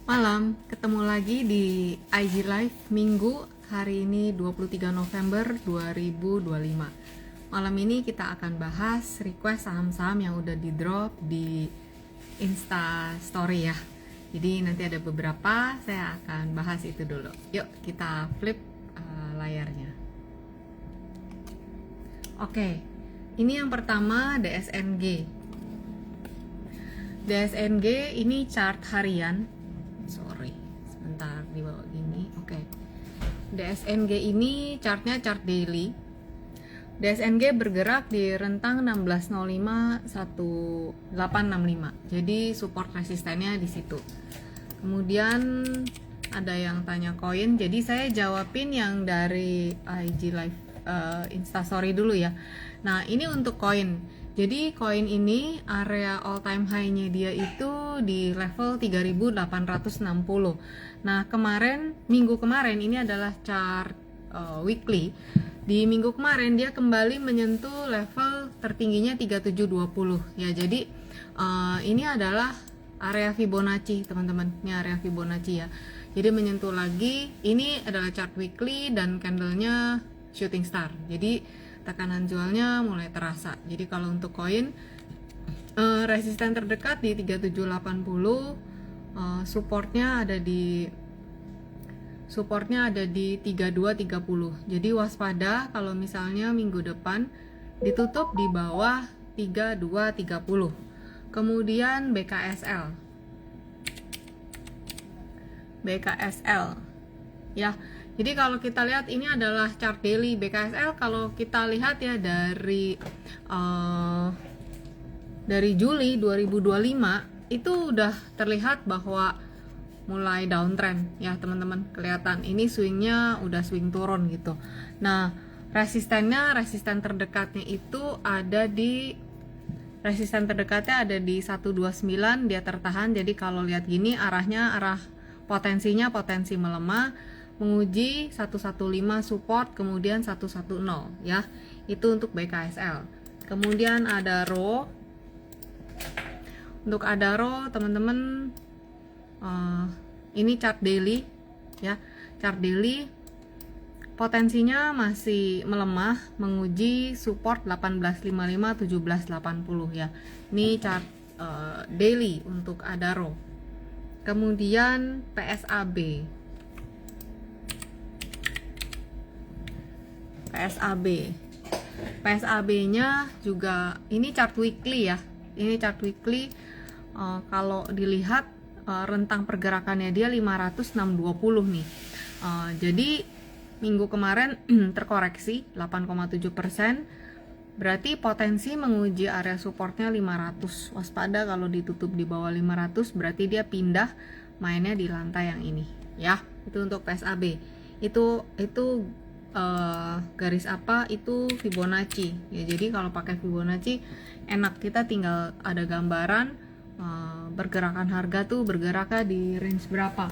Malam, ketemu lagi di IG Live Minggu, hari ini 23 November 2025. Malam ini kita akan bahas request saham-saham yang udah di drop di Insta Story ya. Jadi nanti ada beberapa, saya akan bahas itu dulu. Yuk kita flip layarnya. Oke, ini yang pertama DSNG. DSNG ini chart harian. Sebentar di bawah gini. Oke. DSNG ini chartnya chart daily. DSNG bergerak di rentang 1605 1865. Jadi support resistennya di situ. Kemudian ada yang tanya koin, jadi saya jawabin yang dari IG Live Instastory dulu ya. Nah, ini untuk koin. Jadi koin ini area all time high-nya dia itu di level 3860. Nah, minggu kemarin ini adalah chart weekly. Di minggu kemarin dia kembali menyentuh level tertingginya 3720 ya. Jadi ini adalah area Fibonacci, teman-teman. Ini area Fibonacci ya. Jadi menyentuh lagi. Ini adalah chart weekly dan candlenya shooting star. Jadi tekanan jualnya mulai terasa. Jadi kalau untuk koin resisten terdekat di 3780, supportnya ada di 3230. Jadi waspada kalau misalnya minggu depan ditutup di bawah 3230. Kemudian BKSL ya. Jadi kalau kita lihat ini adalah chart daily BKSL. Kalau kita lihat ya dari Juli 2025 itu udah terlihat bahwa mulai downtrend ya teman-teman. Kelihatan ini swingnya udah swing turun gitu. Nah, resisten terdekatnya itu ada di 129, dia tertahan. Jadi kalau lihat gini arah potensi melemah menguji 115 support, kemudian 110 ya. Itu untuk BKSL. Kemudian ada RO. Untuk ADARO teman-teman, ini chart daily ya. Chart daily potensinya masih melemah menguji support 1855 1780 ya. Ini chart daily untuk ADARO. Kemudian PSAB-nya juga ini chart weekly ya. Ini chart weekly. Kalau dilihat rentang pergerakannya dia 500-620 nih. Jadi minggu kemarin terkoreksi 8,7%. Berarti potensi menguji area supportnya 500. Waspada kalau ditutup di bawah 500, berarti dia pindah mainnya di lantai yang ini ya. Itu untuk PSAB. Itu garis apa? Itu Fibonacci ya. Jadi kalau pakai Fibonacci enak, kita tinggal ada gambaran pergerakan harga tuh bergeraknya di range berapa.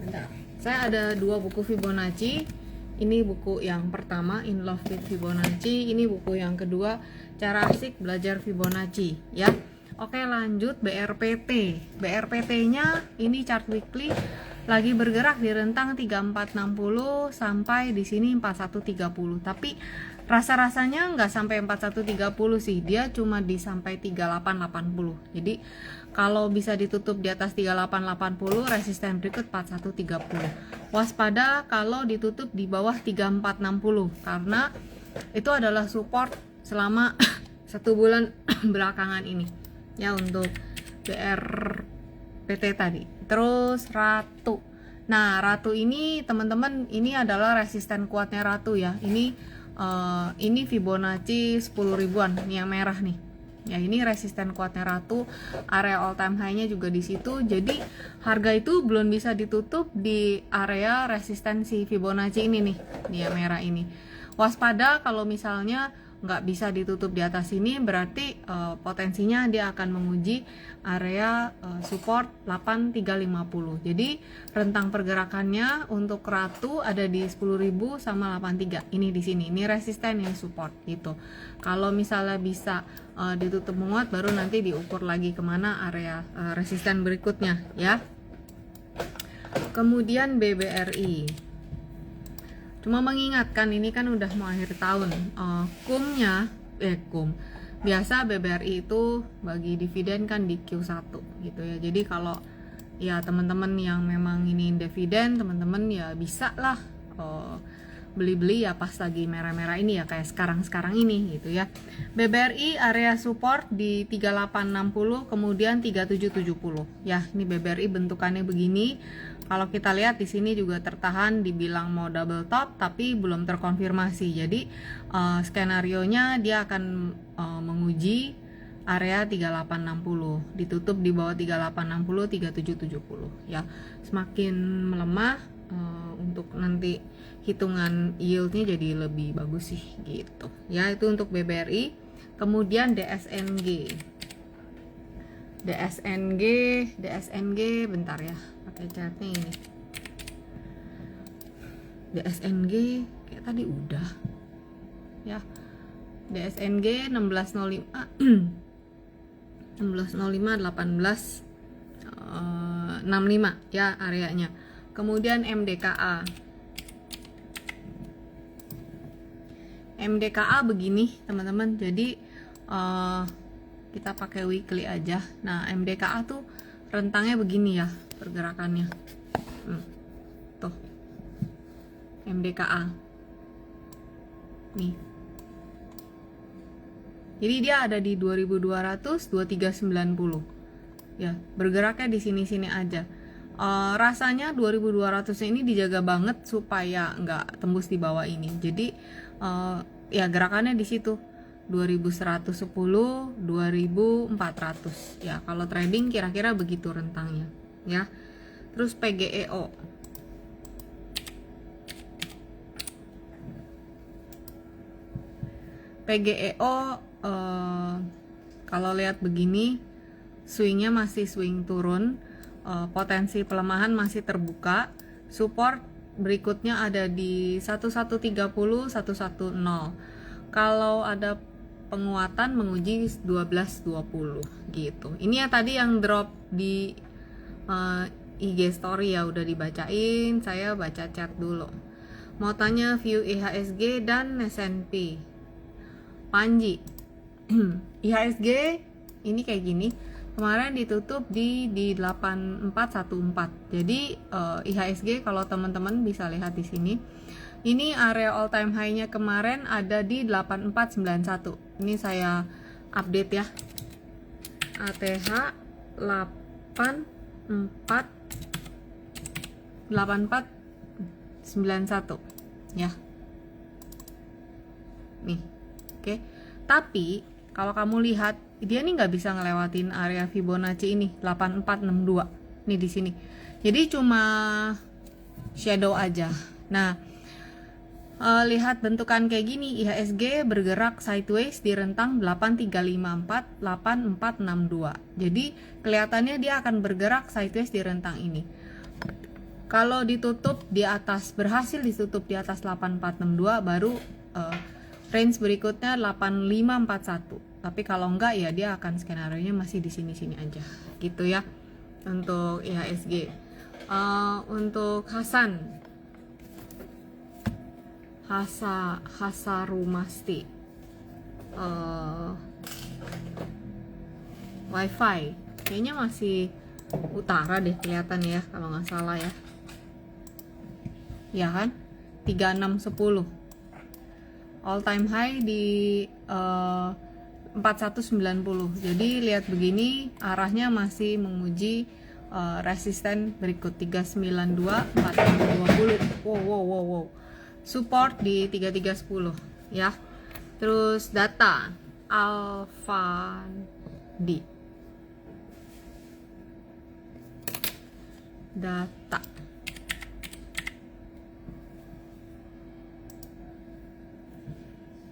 Bentar. Saya ada 2 buku Fibonacci. Ini buku yang pertama, In Love with Fibonacci. Ini buku yang kedua, Cara Asik Belajar Fibonacci ya. Oke, lanjut BRPT. BRPT-nya ini chart weekly lagi bergerak di rentang 3460 sampai di sini 4130. Tapi rasa-rasanya nggak sampai 4130 sih. Dia cuma di sampai 3880. Jadi kalau bisa ditutup di atas 3880, resisten berikut 4130. Waspada kalau ditutup di bawah 3460 karena itu adalah support selama 1 bulan belakangan ini ya untuk BRPT tadi. Terus Ratu. Nah, Ratu ini teman-teman, ini adalah resisten kuatnya Ratu ya. Ini Fibonacci 10 ribuan, ini yang merah nih. Ya, ini resisten kuatnya Ratu, area all time high-nya juga di situ. Jadi harga itu belum bisa ditutup di area resistensi Fibonacci ini nih yang merah ini. Waspada kalau misalnya nggak bisa ditutup di atas sini, berarti potensinya dia akan menguji area support 8350. Jadi rentang pergerakannya untuk ratu ada di 10.000 sama 83. Ini di sini, ini resisten, ini support gitu. Kalau misalnya bisa ditutup menguat, baru nanti diukur lagi kemana area resisten berikutnya ya. Kemudian BBRI. Cuma mengingatkan, ini kan udah mau akhir tahun. Biasa BBRI itu bagi dividen kan di Q1 gitu ya. Jadi kalau ya teman-teman yang memang ini dividen, teman-teman ya bisa lah beli-beli ya pas lagi merah-merah ini ya, kayak sekarang ini gitu ya. BBRI area support di 3860, kemudian 3770 ya. Ini BBRI bentukannya begini. Kalau kita lihat di sini juga tertahan, dibilang mau double top tapi belum terkonfirmasi. Jadi skenarionya dia akan menguji area 3860, ditutup di bawah 3860, 3770 ya. Semakin melemah untuk nanti hitungan yieldnya jadi lebih bagus sih gitu ya. Itu untuk BBRI. Kemudian DSNG bentar ya, pakai chartnya ini. DSNG kayak tadi udah ya. DSNG 1605 1605 18 65 ya areanya. Kemudian MDKA begini teman-teman. Jadi kita pakai weekly aja. Nah, MDKA tuh rentangnya begini ya pergerakannya. Tuh. MDKA. Nih. Jadi dia ada di 2200, 2390. Ya, bergeraknya di sini-sini aja. Rasanya 2200 ini dijaga banget supaya nggak tembus di bawah ini. Jadi ya gerakannya di situ 2110, 2400 ya. Kalau trading kira-kira begitu rentangnya ya. Terus PGEO kalau lihat begini, swingnya masih swing turun, potensi pelemahan masih terbuka. Support berikutnya ada di 1130, 110. Kalau ada penguatan menguji 1220 gitu. Ini ya tadi yang drop di IG story ya, udah dibacain. Saya baca chat dulu. Mau tanya view IHSG dan S&P. Panji. IHSG ini kayak gini. Kemarin ditutup di 8414. Jadi IHSG kalau teman-teman bisa lihat di sini, ini area all time high-nya kemarin ada di 8491. Ini saya update ya. ATH 8491 ya. Nih. Oke. Tapi kalau kamu lihat, dia nih nggak bisa ngelewatin area Fibonacci ini 8462 nih di sini. Jadi cuma shadow aja. Nah, lihat bentukan kayak gini, IHSG bergerak sideways di rentang 8354 8462. Jadi kelihatannya dia akan bergerak sideways di rentang ini. Kalau ditutup di atas, berhasil ditutup di atas 8462, baru range berikutnya 8541. Tapi kalau enggak ya dia akan skenario-nya masih di sini-sini aja gitu ya untuk IHSG. Untuk Hasarumasti WiFi kayaknya masih utara deh kelihatan ya kalau nggak salah ya. Ya kan? 3610. All time high di 4190. Jadi lihat begini, arahnya masih menguji resisten berikut 392 420. Wow. Support di 3310 ya. Terus data Alfandi. Data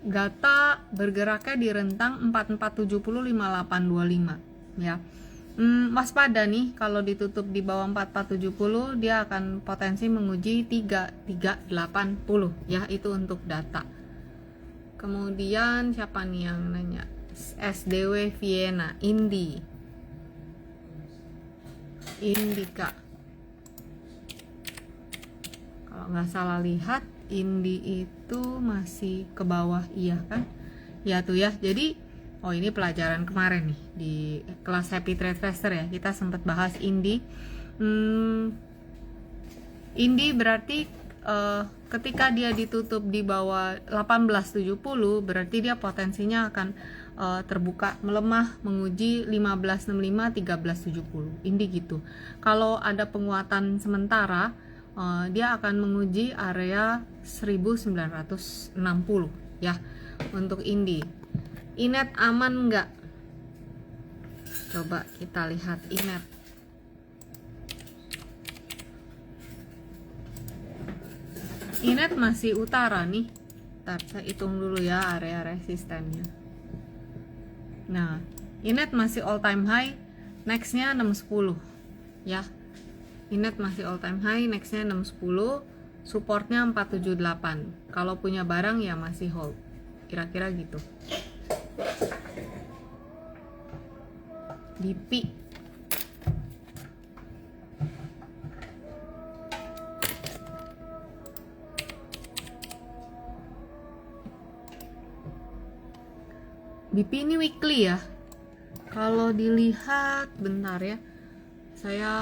Gata bergeraknya di rentang 4470-5825 ya. Waspada nih kalau ditutup di bawah 4470, dia akan potensi menguji 3380 ya, itu untuk data. Kemudian siapa nih yang nanya? SDW Vienna, Indika. Kalau nggak salah lihat, Indi itu masih ke bawah, iya kan? Ya tuh ya. Jadi ini pelajaran kemarin nih di kelas Happy Trade Faster ya, kita sempat bahas Indi. Indi berarti ketika dia ditutup di bawah 1870, berarti dia potensinya akan terbuka melemah menguji 1565 1370 Indi gitu. Kalau ada penguatan sementara, dia akan menguji area 1960 ya untuk Indi. Inet aman nggak? Coba kita lihat Inet. Inet masih utara nih. Ntar saya hitung dulu ya area resistennya. Nah, Inet masih all time high, nextnya 610 ya. Inet masih all time high, nextnya 610, supportnya 478. Kalau punya barang ya masih hold, kira-kira gitu. BP ini weekly ya. Kalau dilihat bentar ya, saya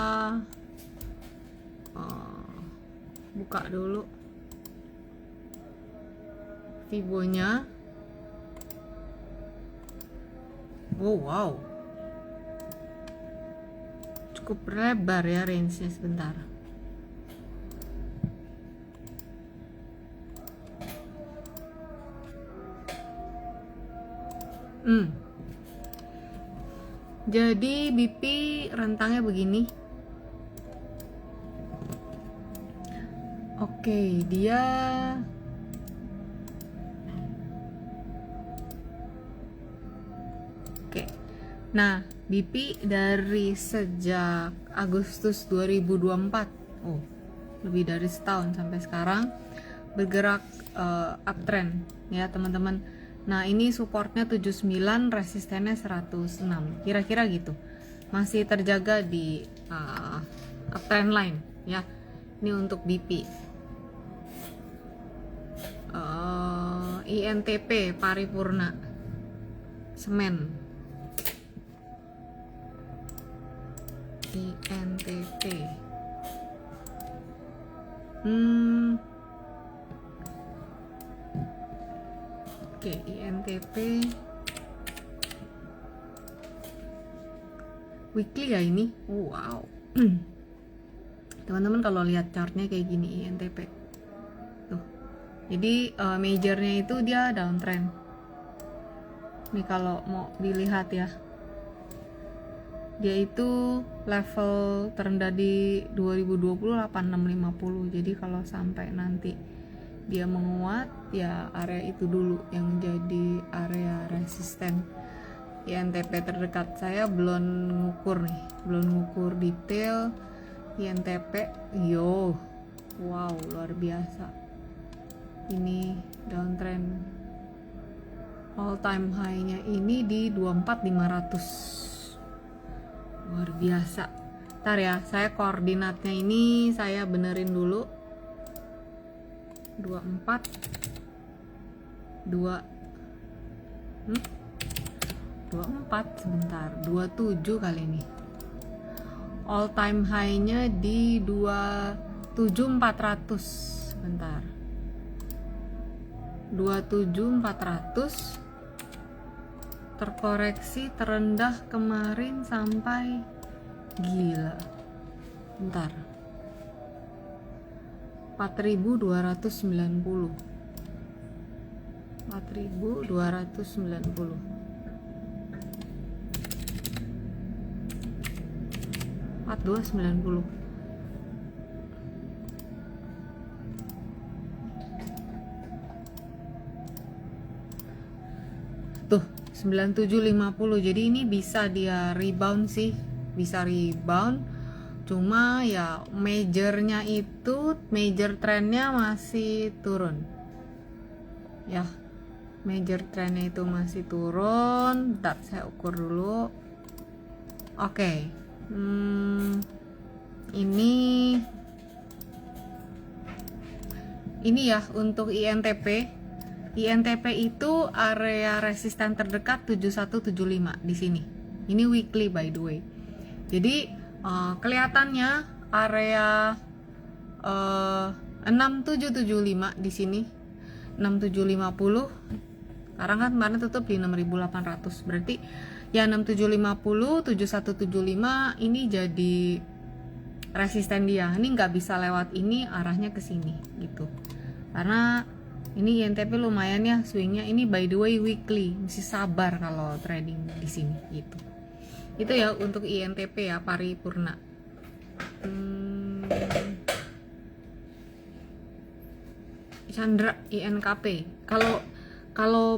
buka dulu Fibonya. Oh wow, cukup lebar ya range-nya. Sebentar. Jadi BP rentangnya begini. Oke, dia nah BP dari sejak Agustus 2024, lebih dari setahun sampai sekarang bergerak uptrend ya teman-teman. Nah ini supportnya 79, resistennya 106, kira-kira gitu. Masih terjaga di uptrend line ya. Ini untuk BP. INTP Paripurna Semen. INTP. Oke, INTP weekly ya ini. Wow. Teman-teman kalau lihat chartnya kayak gini INTP. Tuh. Jadi majornya itu dia downtrend. Nih kalau mau dilihat ya. Dia itu level terendah di 2020 8650. Jadi kalau sampai nanti dia menguat ya area itu dulu yang jadi area resisten. INTP terdekat saya belum ngukur nih, belum ngukur detail INTP. Wow, luar biasa. Ini downtrend. All time high-nya ini di 24500. Luar biasa. Ntar ya, saya koordinatnya ini saya benerin dulu. 24 sebentar, 27 kali ini. All time high-nya di 27400. Sebentar. 27400 terkoreksi terendah kemarin sampai gila. Bentar. 4290. 4290. 4290. 9750. Jadi ini bisa dia rebound sih, bisa rebound. Cuma ya major trendnya masih turun. Ya, major trendnya itu masih turun. Bentar, saya ukur dulu. Oke. Ini ya untuk INTP. INTP itu area resisten terdekat 7175 di sini. Ini weekly by the way. Jadi kelihatannya area 6775 di sini. 6750. Sekarang kan kemarin tutup di 6800. Berarti ya 6750, 7175 ini jadi resisten dia. Ini nggak bisa lewat ini, arahnya ke sini gitu. Karena ini INTP lumayan ya swingnya. Ini by the way weekly, mesti sabar kalau trading di sini gitu. Itu ya untuk INTP ya, paripurna. Chandra INKP. Kalau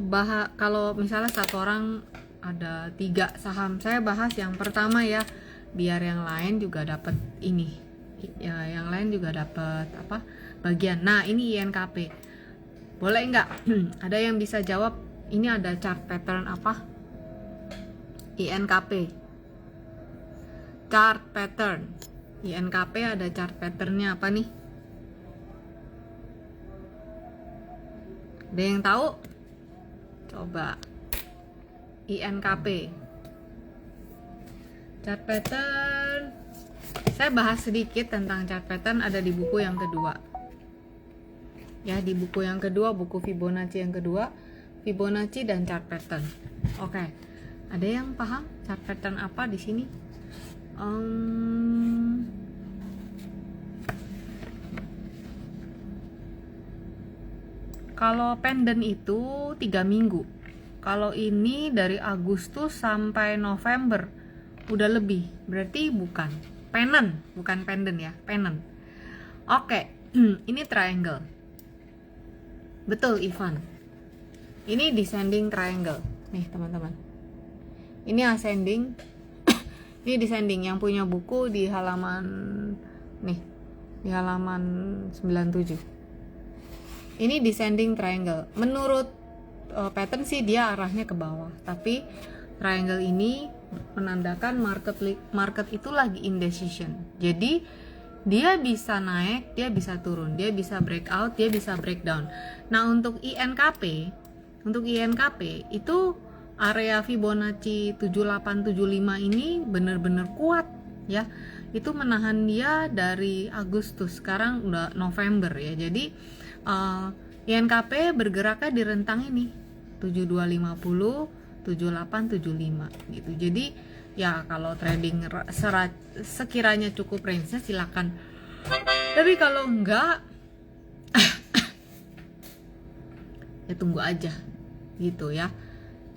misalnya satu orang ada 3 saham, saya bahas yang pertama ya, biar yang lain juga dapat ini. Ya, yang lain juga dapat bagian. Nah, ini INKP. Boleh nggak? Ada yang bisa jawab? Ini ada chart pattern apa? INKP. Chart pattern. INKP ada chart patternnya apa nih? Ada yang tahu? Coba. INKP. Chart pattern. Saya bahas sedikit tentang chart pattern, ada di buku yang kedua. Ya, di buku yang kedua, buku Fibonacci yang kedua, Fibonacci dan chart pattern. Oke. Ada yang paham chart pattern apa di sini? Kalau pendant itu 3 minggu. Kalau ini dari Agustus sampai November udah lebih. Berarti bukan pendant, bukan pendant ya, pendant. Oke. Ini triangle. Betul, Ivan. Ini descending triangle. Nih, teman-teman. Ini ascending. Ini descending. Yang punya buku di halaman di halaman 97. Ini descending triangle. Menurut pattern sih dia arahnya ke bawah, tapi triangle ini menandakan market itu lagi indecision. Jadi dia bisa naik, dia bisa turun, dia bisa breakout, dia bisa breakdown. Nah, untuk INKP itu area Fibonacci 7875 ini benar-benar kuat ya. Itu menahan dia dari Agustus, sekarang udah November ya. Jadi INKP bergeraknya di rentang ini 7250, 7875 gitu. Jadi ya kalau trading sekiranya cukup range-nya silakan. Tapi kalau enggak ya tunggu aja gitu ya.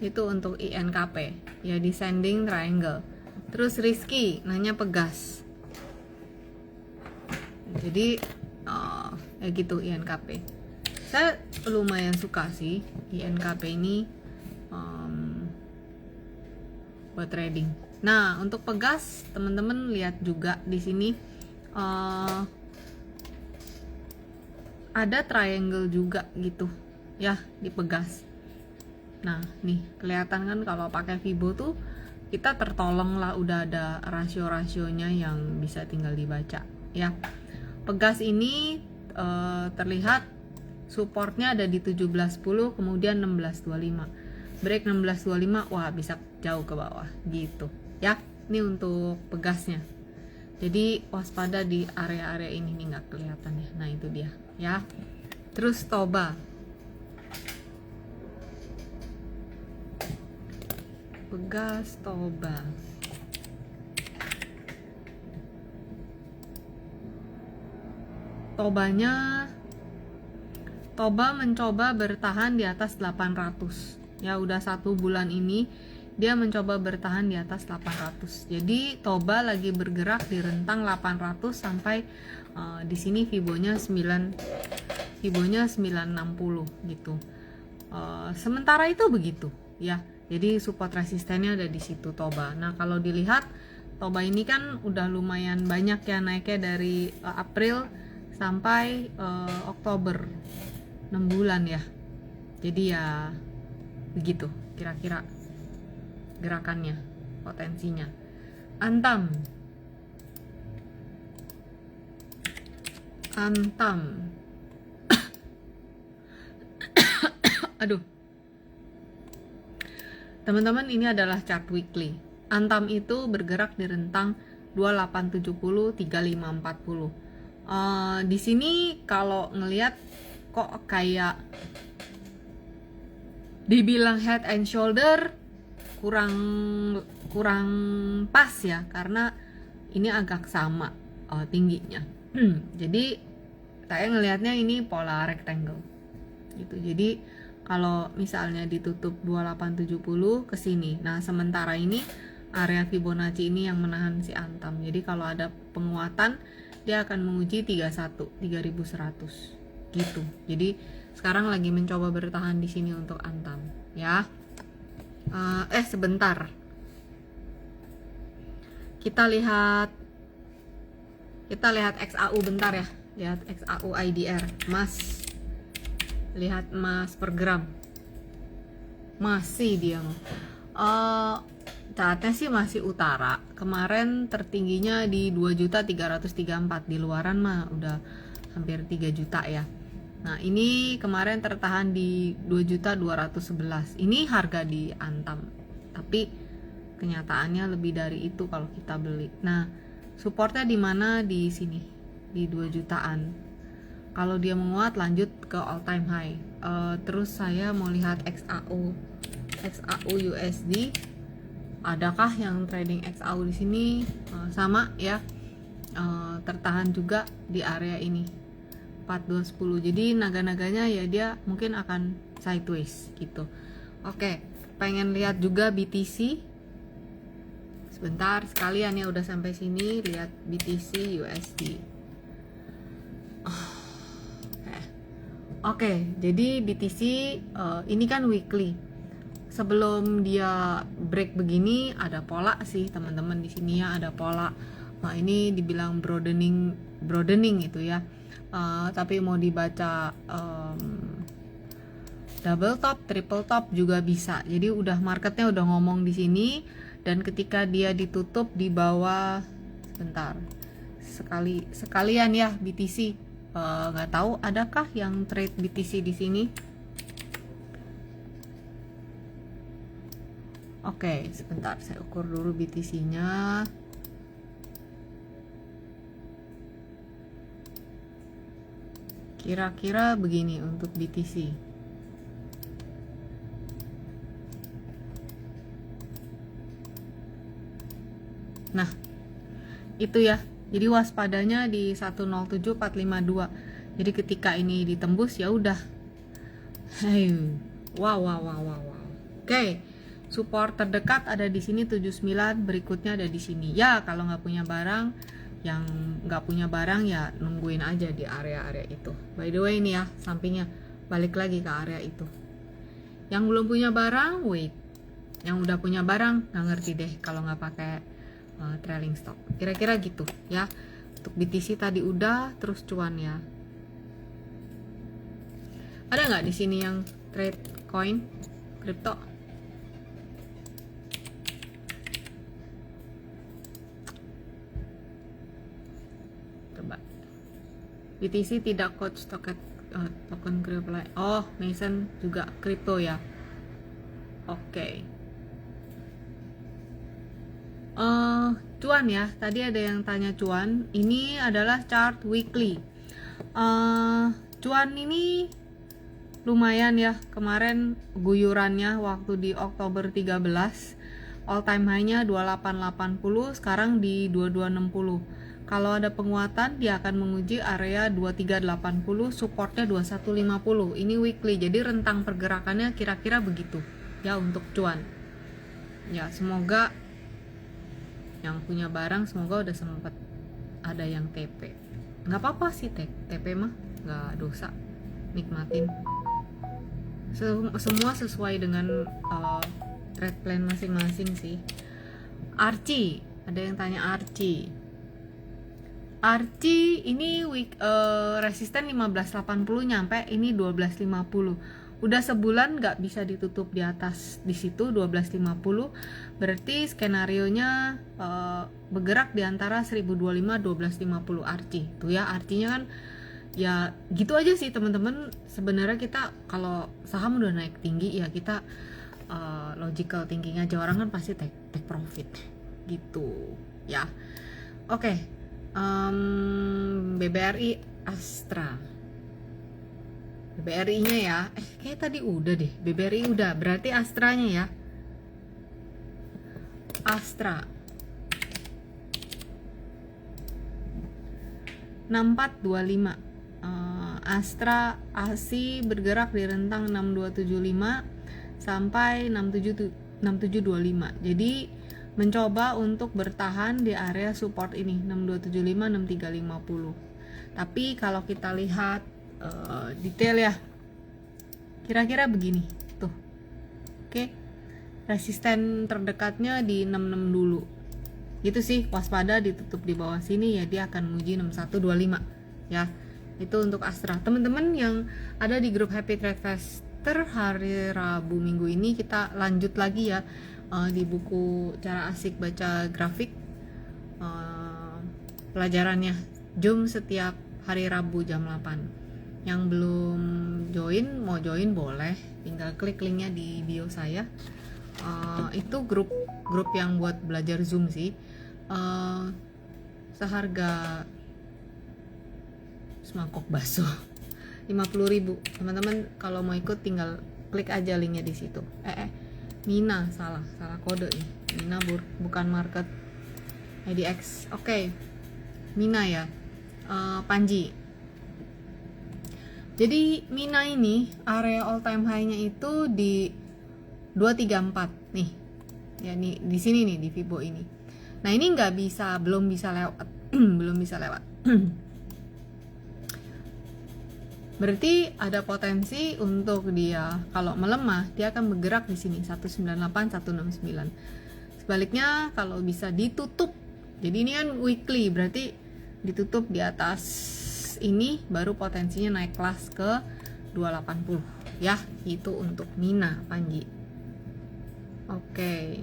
Itu untuk INKP ya, descending triangle. Terus Rizky nanya pegas. Jadi ya gitu INKP. Saya lumayan suka sih INKP ini buat trading. Nah, untuk pegas teman-teman lihat juga di sini ada triangle juga gitu ya di pegas. Nah, nih kelihatan kan kalau pakai Fibo tuh kita tertolong lah, udah ada rasio-rasionya yang bisa tinggal dibaca ya. Pegas ini terlihat supportnya ada di 1710, kemudian 1625. Break 1625, wah bisa jauh ke bawah gitu ya. Ini untuk pegasnya. Jadi waspada di area-area ini nih, nggak kelihatan ya. Nah itu dia ya. Terus Toba. Pegas Toba. Toba mencoba bertahan di atas 800. Ya udah 1 bulan ini dia mencoba bertahan di atas 800. Jadi Toba lagi bergerak di rentang 800 sampai di sini Fibonya 960 gitu. Sementara itu begitu ya. Jadi support resistennya ada di situ Toba. Nah, kalau dilihat Toba ini kan udah lumayan banyak ya naiknya dari April sampai Oktober, 6 bulan ya. Jadi ya begitu kira-kira gerakannya, potensinya. Antam aduh teman-teman, ini adalah chart weekly. Antam itu bergerak di rentang 2870 3540. Di sini kalau ngelihat kok kayak dibilang head and shoulder kurang pas ya, karena ini agak sama tingginya. Jadi saya ngelihatnya ini pola rectangle gitu. Jadi kalau misalnya ditutup 2870 ke sini. Nah, sementara ini area Fibonacci ini yang menahan si Antam. Jadi kalau ada penguatan dia akan menguji 3100 gitu. Jadi sekarang lagi mencoba bertahan di sini untuk Antam ya. Sebentar. Kita lihat XAU bentar ya. Lihat XAU IDR, Mas. Lihat emas per gram. Masih dia saatnya sih masih utara. Kemarin tertingginya di 2.334, di luaran mah udah hampir 3 juta ya. Nah, ini kemarin tertahan di 2.211. Ini harga di Antam. Tapi kenyataannya lebih dari itu kalau kita beli. Nah, supportnya di mana? Di sini, di 2 jutaan. Kalau dia menguat lanjut ke all time high. Terus saya mau lihat XAU USD. Adakah yang trading XAU di sini? Sama ya, tertahan juga di area ini 4210. Jadi naga-naganya ya dia mungkin akan sideways gitu. Oke, pengen lihat juga BTC. Sebentar, sekalian ya udah sampai sini, lihat BTC USD. Oke, jadi BTC ini kan weekly. Sebelum dia break begini ada pola sih teman-teman, di sini ya ada pola. Nah, ini dibilang broadening gitu ya. Tapi mau dibaca double top, triple top juga bisa. Jadi udah marketnya udah ngomong di sini, dan ketika dia ditutup di bawah, sebentar. Sekalian ya BTC. Nggak tahu adakah yang trade BTC di sini. Oke, sebentar saya ukur dulu BTC-nya. Kira-kira begini untuk BTC. Nah, itu ya. Jadi waspadanya di 107452. Jadi ketika ini ditembus ya udah. Wow. Oke. Support terdekat ada di sini 79, berikutnya ada di sini. Ya, kalau nggak punya barang, yang nggak punya barang ya nungguin aja di area-area itu. By the way ini ya, sampingnya balik lagi ke area itu. Yang belum punya barang, wait. Yang udah punya barang, nggak ngerti deh kalau nggak pakai trailing stop. Kira-kira gitu ya. Untuk BTC tadi udah, terus cuan ya. Ada nggak di sini yang trade coin, kripto? Coba. BTC tidak coach token kripto. Oh, Mason juga kripto ya. Oke. Cuan ya, tadi ada yang tanya cuan. Ini adalah chart weekly. Cuan ini lumayan ya. Kemarin guyurannya waktu di Oktober 13, all time high-nya 2880, sekarang di 2260. Kalau ada penguatan dia akan menguji area 2380, supportnya 2150. Ini weekly, jadi rentang pergerakannya kira-kira begitu ya untuk cuan. Ya, semoga yang punya barang semoga udah sempet ada yang TP. Nggak apa-apa sih TP mah, nggak dosa, nikmatin. Semua sesuai dengan trade plan masing-masing sih. Archie, ada yang tanya Archie ini resisten 1580 nyampe ini 1250. Udah sebulan nggak bisa ditutup di atas di situ 1250. Berarti skenarionya bergerak di antara 1025 1250 Archie. Tuh ya, artinya kan ya gitu aja sih teman-teman. Sebenarnya kita kalau saham udah naik tinggi ya kita logical thinking aja, orang kan pasti take profit gitu ya. Oke. BBRI Astra, BBRI-nya ya, kayak tadi udah deh, BBRI udah, berarti Astranya ya. Astra 6425, Astra ASI bergerak di rentang 6275 sampai 6725. Jadi mencoba untuk bertahan di area support ini 6275 6350. Tapi kalau kita lihat detail ya, kira-kira begini tuh. Oke. Resisten terdekatnya di 66 dulu. Gitu sih, waspada ditutup di bawah sini ya dia akan menguji 6125 ya. Itu untuk Astra. Teman-teman yang ada di grup Happy Trade Faster hari Rabu minggu ini kita lanjut lagi ya. Di buku cara asik baca grafik pelajarannya Zoom setiap hari Rabu jam 8. Yang belum join, mau join boleh, tinggal klik linknya di bio saya. Itu grup yang buat belajar Zoom sih. Seharga semangkok bakso 50.000. Teman-teman kalau mau ikut tinggal klik aja linknya di situ. Mina, salah kode nih. Mina bukan market IDX. Oke. Mina ya. Panji. Jadi Mina ini area all time high-nya itu di 234 nih. Ya nih di sini nih di Fibo ini. Nah, ini belum bisa lewat. Belum bisa lewat. Berarti ada potensi untuk dia kalau melemah dia akan bergerak di sini 198 169. Sebaliknya kalau bisa ditutup. Jadi ini kan weekly, berarti ditutup di atas ini baru potensinya naik kelas ke 280 ya. Itu untuk Mina Panji. Oke.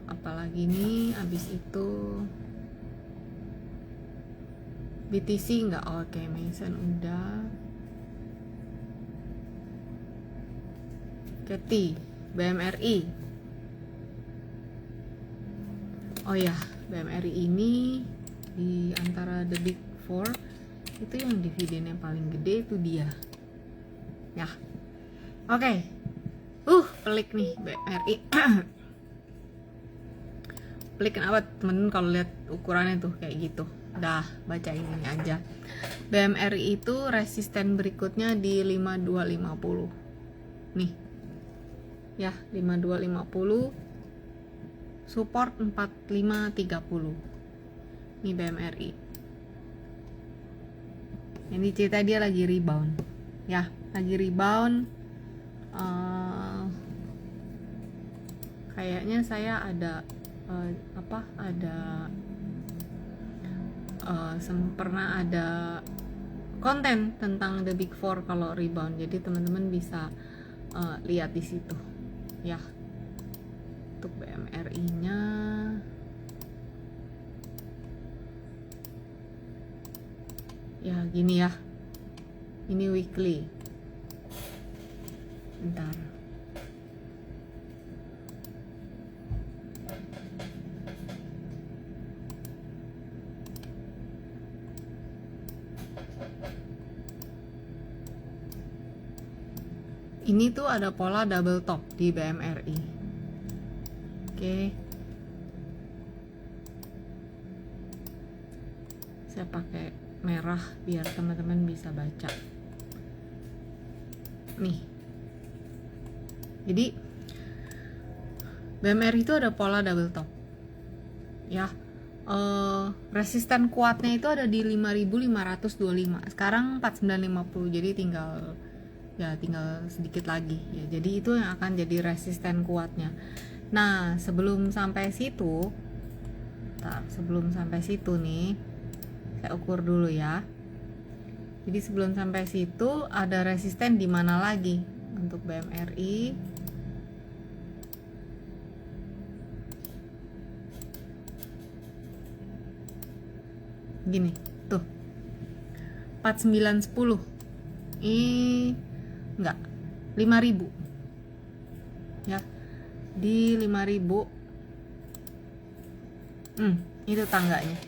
Apalagi nih abis itu BTC nggak? Oke, Mason udah. Keti, BMRI. Oh ya, BMRI ini di antara the big four itu yang dividennya paling gede itu dia. Ya. Oke. Pelik nih BMRI. Pelik kenapa temen kalau lihat ukurannya tuh kayak gitu. Dah, baca ini aja. BMRI itu resisten berikutnya di 5250. Nih. Ya, 5250. Support 4530. Nih BMRI. Ini cerita dia lagi rebound. Ya, lagi rebound. Kayaknya saya ada pernah ada konten tentang the big four kalau rebound, jadi teman-teman bisa lihat di situ ya. Untuk BMRI nya ya gini ya, ini weekly. Bentar, ini tuh ada pola double top di BMRI. Oke. Saya pakai merah biar teman-teman bisa baca. Nih. Jadi BMRI itu ada pola double top. Ya. Resisten kuatnya itu ada di 5.525. Sekarang 4950. Jadi tinggal ya tinggal sedikit lagi ya. Jadi itu yang akan jadi resisten kuatnya. Nah, sebelum sampai situ nih, saya ukur dulu ya. Jadi sebelum sampai situ ada resisten di mana lagi untuk BMRI? Gini, tuh 4910. Enggak, 5000 ya, di 5000. Itu tangganya.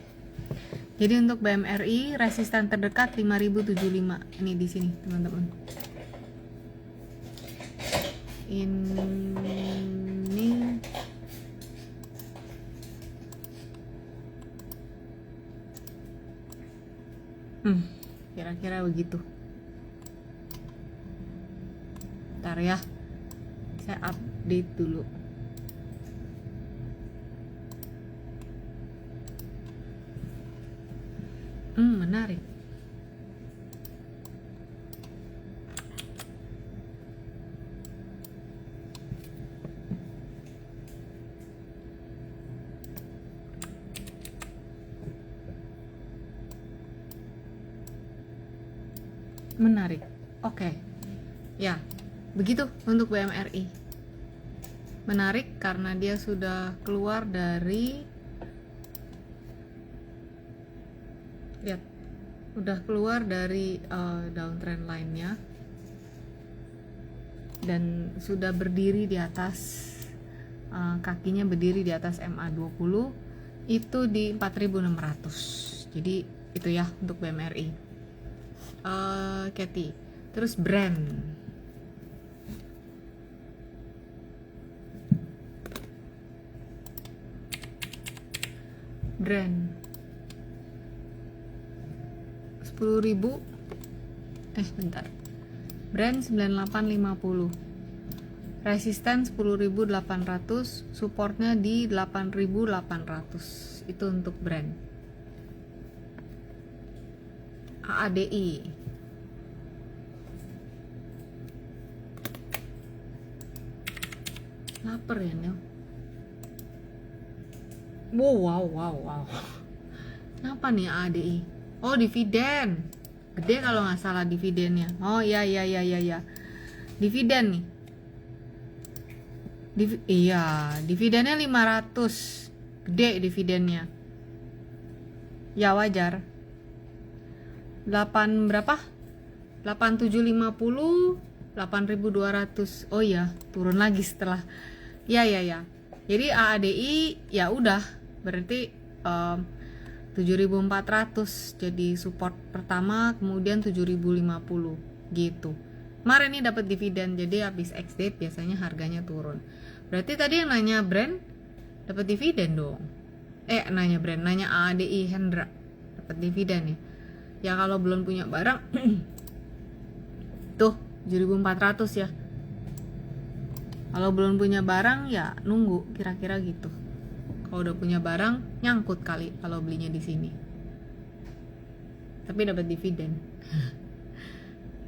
Jadi untuk BMRI resisten terdekat 5075. Ini di sini teman-teman. Ini kira-kira begitu. Bentar ya, saya update dulu. Menarik. Menarik. Oke. Ya, begitu untuk BMRI. Menarik karena dia sudah keluar dari, lihat, udah keluar dari downtrend line-nya dan sudah berdiri di atas, kakinya berdiri di atas MA20 itu di 4600. Jadi itu ya untuk BMRI. Katy, terus brand brand 10.000, bentar, brand 9850, resisten 10.800, supportnya di 8.800. Itu untuk brand. AADI lapar ya Nel. Wow. Kenapa nih AADI? Oh, dividen gede kalau nggak salah dividennya. Oh iya, dividen nih. Iya, dividennya 500, gede dividennya ya, wajar. 8 berapa? 8750, 8200. Oh iya, turun lagi setelah. Ya. Jadi AADI ya udah, berarti 7400 jadi support pertama, kemudian 7050 gitu. Kemarin ini dapat dividen, jadi habis ex date biasanya harganya turun. Berarti tadi yang nanya brand dapat dividen dong. Nanya AADI Hendra dapat dividen ya. Ya kalau belum punya barang tuh 7400 ya. Kalau belum punya barang ya nunggu kira-kira gitu. Kalau udah punya barang nyangkut kali kalau belinya di sini. Tapi dapat dividen.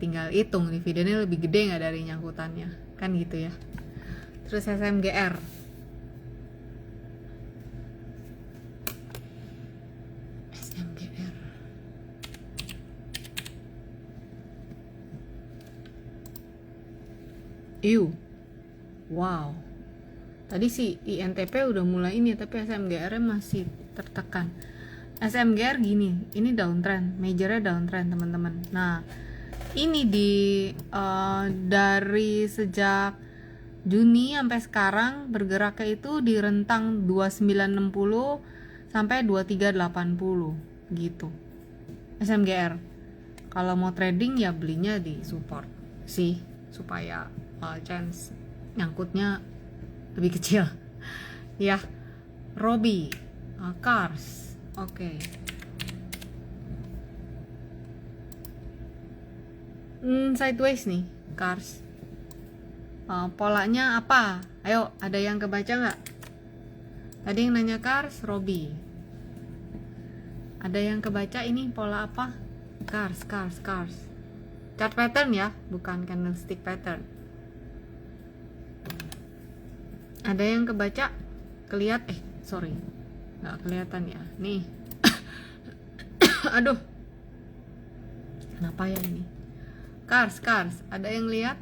Tinggal hitung dividennya lebih gede nggak dari nyangkutannya, kan gitu ya. Terus SMGR. Wow. Tadi sih INTP udah mulai ini, tapi SMGR masih tertekan. SMGR gini, ini downtrend, majornya downtrend teman-teman. Nah, ini dari sejak Juni sampai sekarang bergeraknya itu di rentang 2960 sampai 2380 gitu. SMGR. Kalau mau trading ya belinya di support sih, supaya chance nyangkutnya lebih kecil ya. Robi, Cars, oke. Sideways nih Cars. Polanya apa? Ayo, ada yang kebaca nggak? Tadi yang nanya Cars, Robi. Ada yang kebaca ini pola apa? Cars. chart pattern ya, bukan candlestick pattern. Ada yang kebaca? Sorry, nggak kelihatan ya nih. Aduh, kenapa ya ini? Cars, ada yang lihat?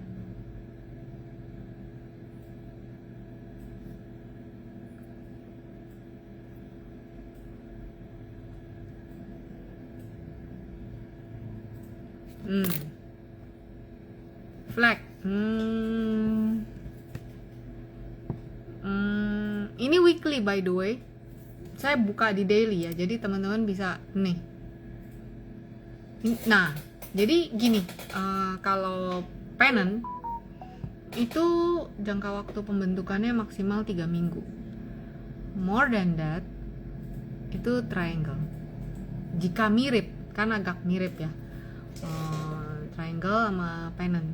Flag. Ini weekly by the way. Saya buka di daily ya, jadi teman-teman bisa nih. Nah, jadi gini, kalau pennant itu jangka waktu pembentukannya maksimal 3 minggu. More than that, itu triangle. Jika mirip, kan agak mirip ya, triangle sama pennant.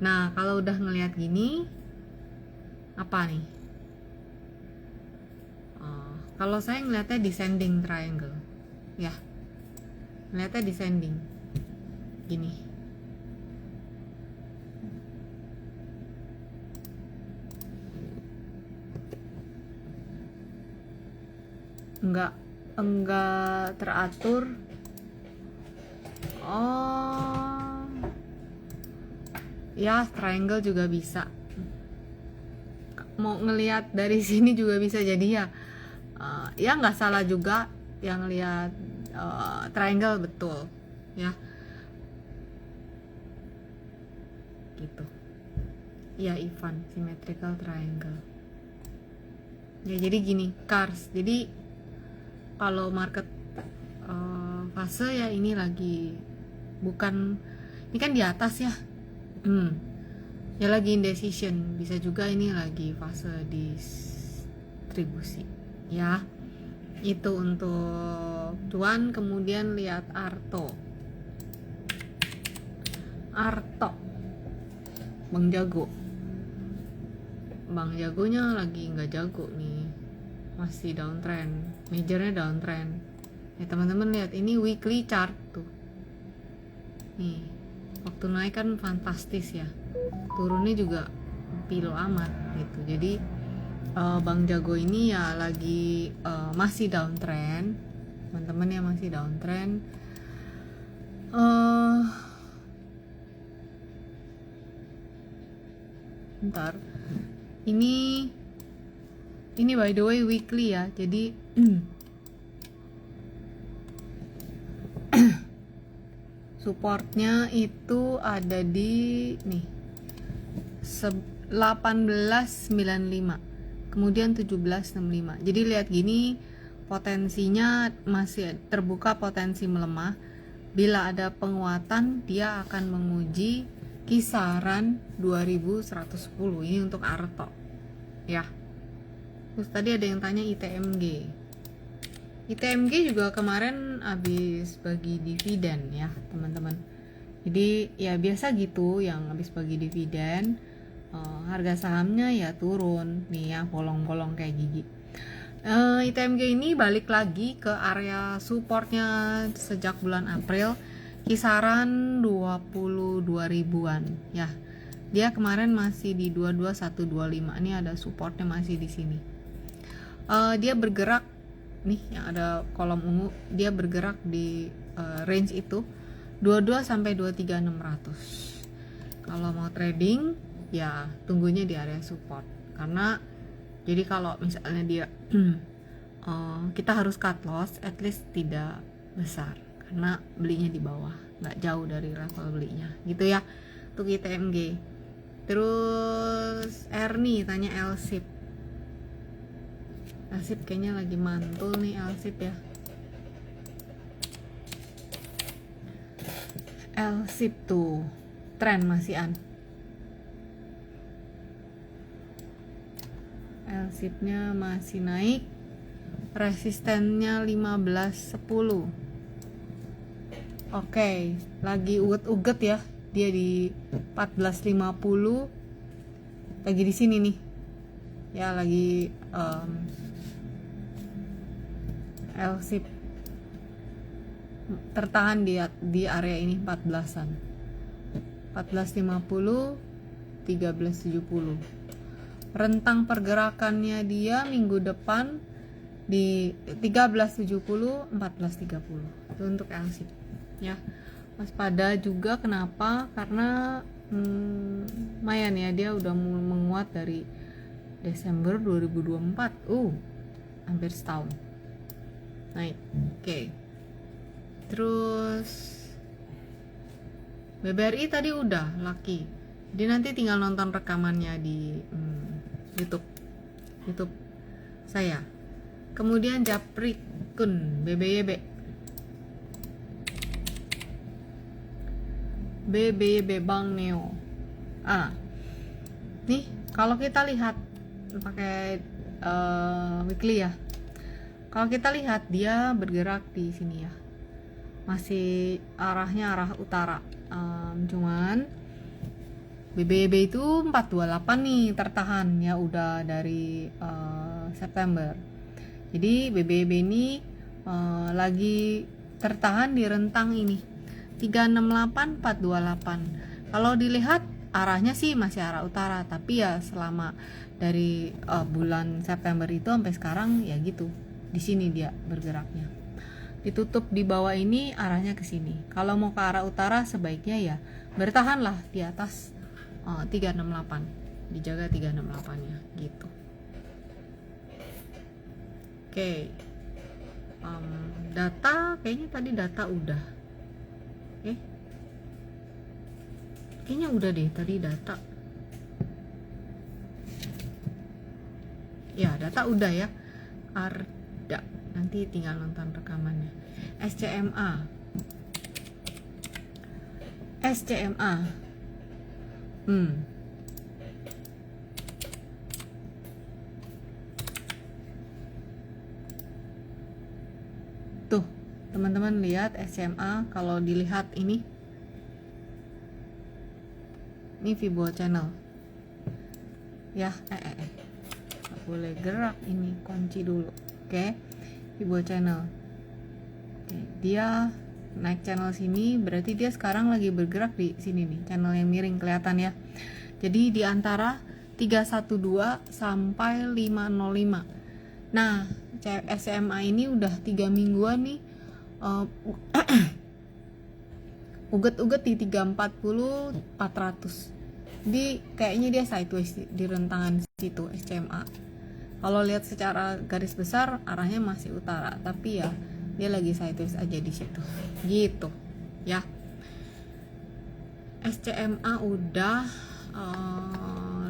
Nah, kalau udah ngelihat gini, apa nih? Kalau saya ngelihatnya descending triangle, ya, ngelihatnya descending, gini. Enggak teratur. Ya, triangle juga bisa. Mau ngelihat dari sini juga bisa, jadi ya. Ya nggak salah juga yang lihat triangle, betul ya, gitu ya. Ivan, symmetrical triangle ya. Jadi gini, cars, jadi kalau market fase ya, ini lagi bukan, ini kan di atas ya, ya lagi indecision. Bisa juga ini lagi fase distribusi ya. Itu untuk cuan. Kemudian lihat Arto, Bang Jagonya lagi nggak jago nih, masih downtrend, majornya downtrend ya teman-teman. Lihat ini weekly chart tuh, nih waktu naik kan fantastis ya, turunnya juga pilu amat gitu. Jadi Bang Jago ini ya lagi masih downtrend, teman-teman ya, masih downtrend. Bentar, ini by the way weekly ya. Jadi supportnya itu ada di nih 1895, kemudian 1765. Jadi lihat gini, potensinya masih terbuka, potensi melemah. Bila ada penguatan, dia akan menguji kisaran 2110. Ini untuk Arto ya. Terus tadi ada yang tanya ITMG juga kemarin habis bagi dividen ya teman-teman. Jadi ya biasa gitu, yang habis bagi dividen harga sahamnya ya turun nih ya, bolong-bolong kayak gigi. ITMG ini balik lagi ke area supportnya sejak bulan April, kisaran 22 ribuan ya. Dia kemarin masih di 22125. Ini ada supportnya masih di sini. Dia bergerak nih, yang ada kolom ungu, dia bergerak di range itu 22 sampai 23.600. Kalau mau trading ya tunggunya di area support, karena jadi kalau misalnya dia kita harus cut loss, at least tidak besar, karena belinya di bawah, nggak jauh dari level belinya gitu ya untuk ITMG. Terus Ernie tanya LSIP kayaknya lagi mantul nih LSIP ya. LSIP tuh tren masih LSIP-nya masih naik, resistennya 1510. Oke, lagi uget-uget ya, dia di 1450, lagi di sini nih ya, lagi LSIP tertahan di area ini 14-an. 1450, 1370. Rentang pergerakannya dia minggu depan di 1370, 1430. Itu untuk LC ya. Waspada juga, kenapa? Karena lumayan ya, dia udah menguat dari Desember 2024. Hampir setahun naik. Oke. Terus BBRI tadi udah laki. Jadi nanti tinggal nonton rekamannya di YouTube saya. Kemudian Japrikun BBYB. BBYB Bank Neo. Nih kalau kita lihat pakai weekly ya. Kalau kita lihat dia bergerak di sini ya. Masih arahnya arah utara. Cuman BBYB itu 428 nih tertahan ya, udah dari September. Jadi BBYB ini lagi tertahan di rentang ini 368 428. Kalau dilihat arahnya sih masih arah utara, tapi ya selama dari bulan September itu sampai sekarang ya gitu. Di sini dia bergeraknya. Ditutup di bawah ini arahnya ke sini. Kalau mau ke arah utara sebaiknya ya bertahanlah di atas 368, dijaga 368 ya gitu. Oke. Data kayaknya tadi data udah. Kayaknya udah deh tadi data. Ya, data udah ya. Arda, nanti tinggal nonton rekamannya. SCMA. Tuh, teman-teman lihat SCMA. Kalau dilihat ini Fibo channel ya. Gak boleh gerak, ini kunci dulu. Oke. Fibo channel. Oke, dia naik channel sini, berarti dia sekarang lagi bergerak di sini nih, channel yang miring kelihatan ya. Jadi di antara 312 sampai 505. Nah, SMA ini udah 3 mingguan nih uget-uget di 340 400. Jadi kayaknya dia sideways di rentangan situ SMA. Kalau lihat secara garis besar arahnya masih utara, tapi ya dia lagi sideways aja di situ. Gitu ya. SCMA udah.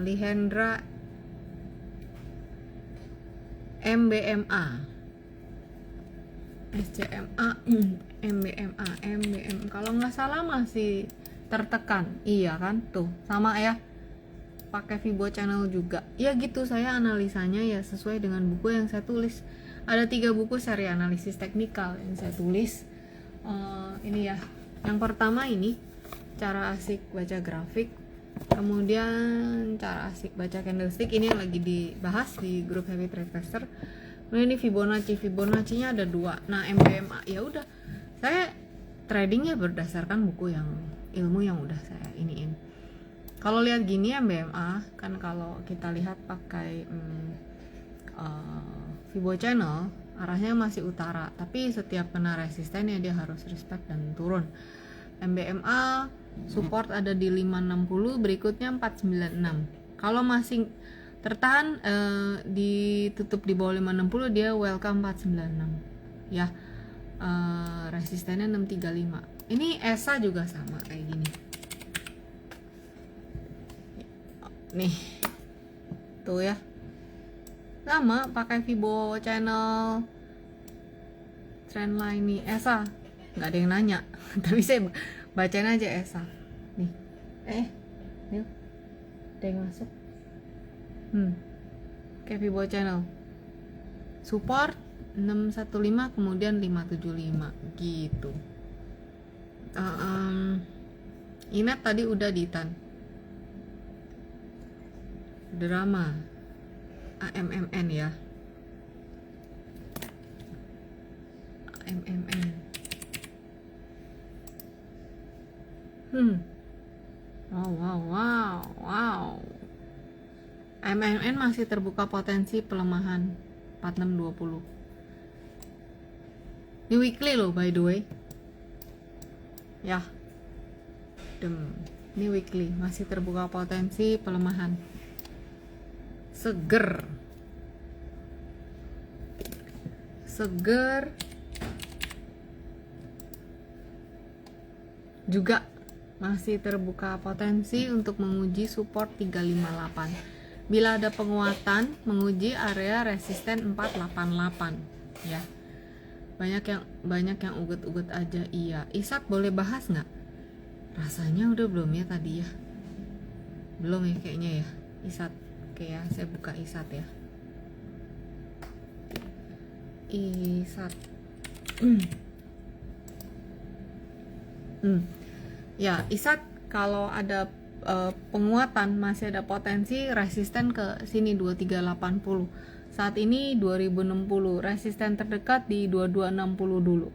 Lihendra MBMA. SCMA MBM kalau nggak salah masih tertekan, iya kan, tuh sama ya, pakai Fibo channel juga ya gitu. Saya analisanya ya sesuai dengan buku yang saya tulis. Ada 3 buku seri analisis teknikal yang saya tulis. Ini ya, yang pertama ini cara asik baca grafik, kemudian cara asik baca candlestick, ini yang lagi dibahas di grup Happy Trade Tester. Kemudian ini Fibonacci-nya ada 2. Nah, MBMA ya udah, saya tradingnya berdasarkan buku yang ilmu yang udah saya iniin. Kalau lihat gini MBMA kan, kalau kita lihat pakai Fibo channel arahnya masih utara, tapi setiap kena resisten ya dia harus respect dan turun. MBMA support ada di 560, berikutnya 496. Kalau masih tertahan ditutup di bawah 560, dia welcome 496 ya. Resistennya 635. Ini ESA juga sama kayak gini nih, tuh ya, sama pakai Fibo channel trendline nih. ESA nggak ada yang nanya tapi saya bacain aja ESA nih. Nih ada yang masuk. Kayak Fibo channel support 615, kemudian 575 gitu. Inet tadi udah ditan. Drama AMMN ya. AMMN. wow. MNN masih terbuka potensi pelemahan 4620. Ini weekly loh by the way. Ya. Ini weekly, masih terbuka potensi pelemahan. Seger. Juga masih terbuka potensi untuk menguji support 358. Bila ada penguatan, menguji area resisten 488 ya. Banyak yang ugut-ugut aja. Iya. ISAT boleh bahas nggak? Rasanya udah belum ya tadi ya? Belum ya kayaknya ya. ISAT. Oke ya, saya buka ISAT ya. ISAT. Ya, ISAT kalau ada penguatan masih ada potensi resisten ke sini 2380. Saat ini 2060, resisten terdekat di 2260 dulu.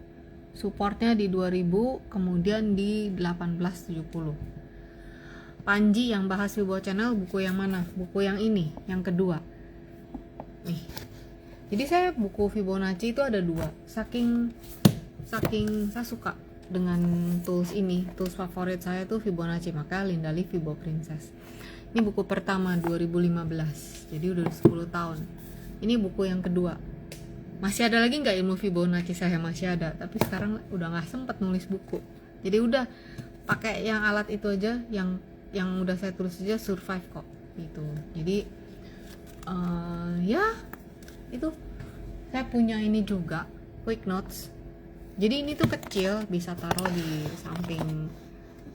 Supportnya di 2000, kemudian di 1870. Panji yang bahas Fibo Channel buku yang mana? Buku yang ini, yang kedua. Nih. Jadi saya buku Fibonacci itu ada 2. Saking saya suka dengan tools ini, tools favorit saya tuh Fibonacci, maka Linda Lee Fibo Princess. Ini buku pertama 2015, jadi udah 10 tahun. Ini buku yang kedua. Masih ada lagi nggak ilmu Fibonacci? Saya masih ada, tapi sekarang udah nggak sempet nulis buku. Jadi udah pakai yang alat itu aja, yang udah saya tulis aja survive kok gitu. Jadi ya itu saya punya ini juga quick notes. Jadi ini tuh kecil, bisa taruh di samping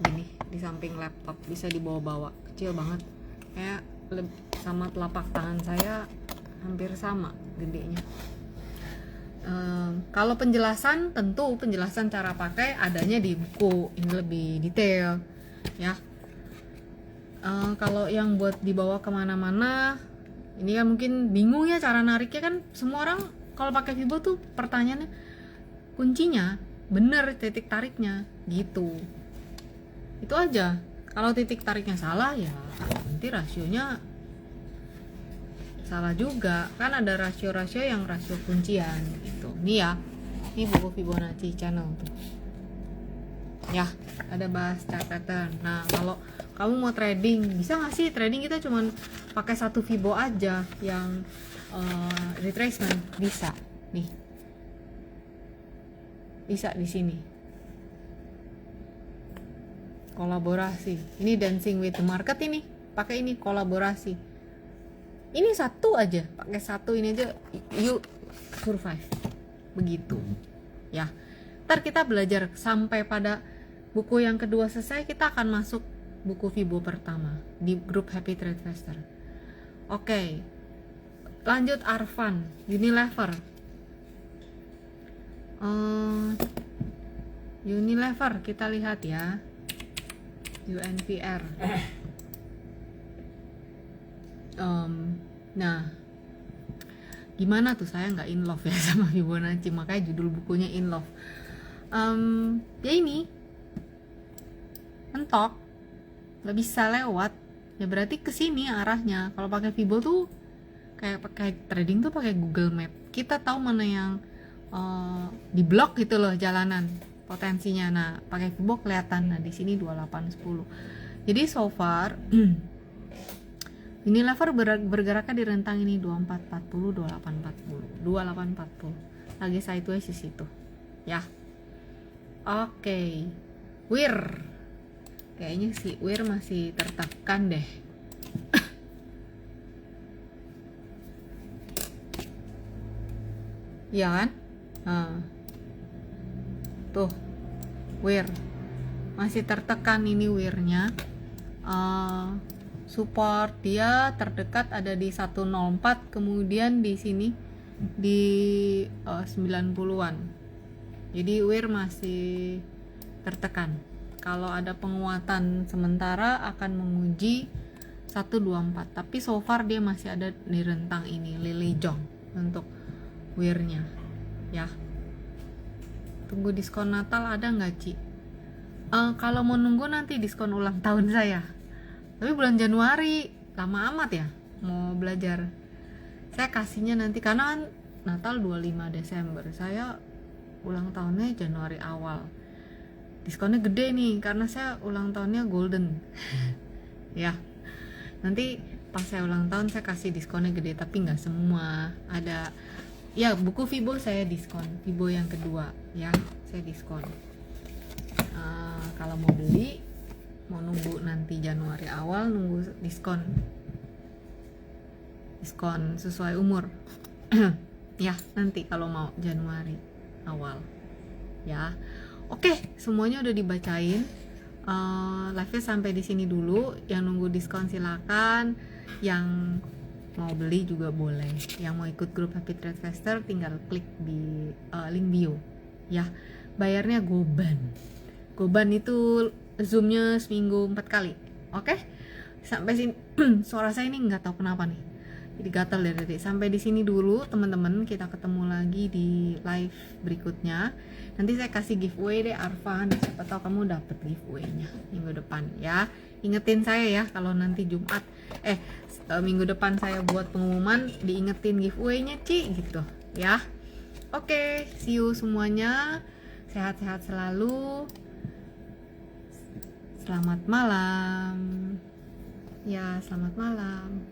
gini, di samping laptop, bisa dibawa-bawa, kecil banget, kayak sama telapak tangan saya hampir sama gedenya. Kalau penjelasan, tentu penjelasan cara pakai adanya di buku, ini lebih detail ya. Kalau yang buat dibawa kemana-mana, ini kan mungkin bingung ya cara nariknya, kan semua orang kalau pakai Fibo tuh pertanyaannya kuncinya bener titik tariknya gitu, itu aja. Kalau titik tariknya salah ya nanti rasionya salah juga, kan ada rasio-rasio yang rasio kuncian gitu. Nih ya, ini buku Fibonacci channel tuh ya, ada bahas chart pattern. Nah kalau kamu mau trading, bisa nggak sih trading kita cuman pakai satu Fibo aja yang retracement? Bisa nih, bisa di sini kolaborasi. Ini dancing with the market, ini pakai ini kolaborasi. Ini satu aja, pakai satu ini aja yuk survive begitu ya. Ntar kita belajar sampai pada buku yang kedua selesai, kita akan masuk buku Fibo pertama di grup Happy Trade Faster. Oke, lanjut Arfan, Unilever. Unilever kita lihat ya, UNVR. Nah, gimana tuh, saya nggak in love ya sama Fibonacci, makanya judul bukunya in love. Ya ini mentok, nggak bisa lewat, ya berarti kesini arahnya. Kalau pakai Fibo tuh kayak pakai trading tuh pakai Google Map, kita tahu mana yang di blok gitu loh jalanan potensinya. Nah pakai Fibo kelihatan. Nah di sini 2810. Jadi so far Unilever bergeraknya di rentang ini 2440 2840 lagi sideways di situ ya. Oke. Wir kayaknya si Wir masih tertekan deh. Iya kan? Tuh Wir masih tertekan ini wirnya. Support dia terdekat ada di 104, kemudian di sini di 90-an. Jadi Wir masih tertekan. Kalau ada penguatan sementara akan menguji 124, tapi so far dia masih ada di rentang ini, Lily Jong untuk Wir-nya ya. Tunggu diskon Natal ada nggak Ci? Kalau mau nunggu nanti diskon ulang tahun saya. Tapi bulan Januari lama amat ya mau belajar. Saya kasihnya nanti karena kan Natal 25 Desember. Saya ulang tahunnya Januari awal. Diskonnya gede nih karena saya ulang tahunnya golden. Ya. Nanti pas saya ulang tahun saya kasih diskonnya gede, tapi nggak semua. Ada ya buku Vibo saya diskon. Vibo yang kedua ya, saya diskon. Kalau mau beli, mau nunggu nanti Januari awal, nunggu diskon sesuai umur. Ya nanti kalau mau Januari awal ya. Oke, semuanya udah dibacain. Live-nya sampai di sini dulu. Yang nunggu diskon silakan, yang mau beli juga boleh. Yang mau ikut grup Happy Trade Faster tinggal klik di link bio ya. Bayarnya Goban itu zoomnya seminggu 4 kali. Oke, sampai sini. Suara saya ini nggak tahu kenapa nih, jadi gatal dari tadi. Sampai di sini dulu teman-teman, kita ketemu lagi di live berikutnya. Nanti saya kasih giveaway deh Arfan, siapa tahu kamu dapet giveaway-nya minggu depan ya. Ingetin saya ya kalau nanti Jumat minggu depan saya buat pengumuman, diingetin giveaway-nya Ci gitu ya. Oke, see you semuanya, sehat-sehat selalu. Selamat malam. Ya, selamat malam.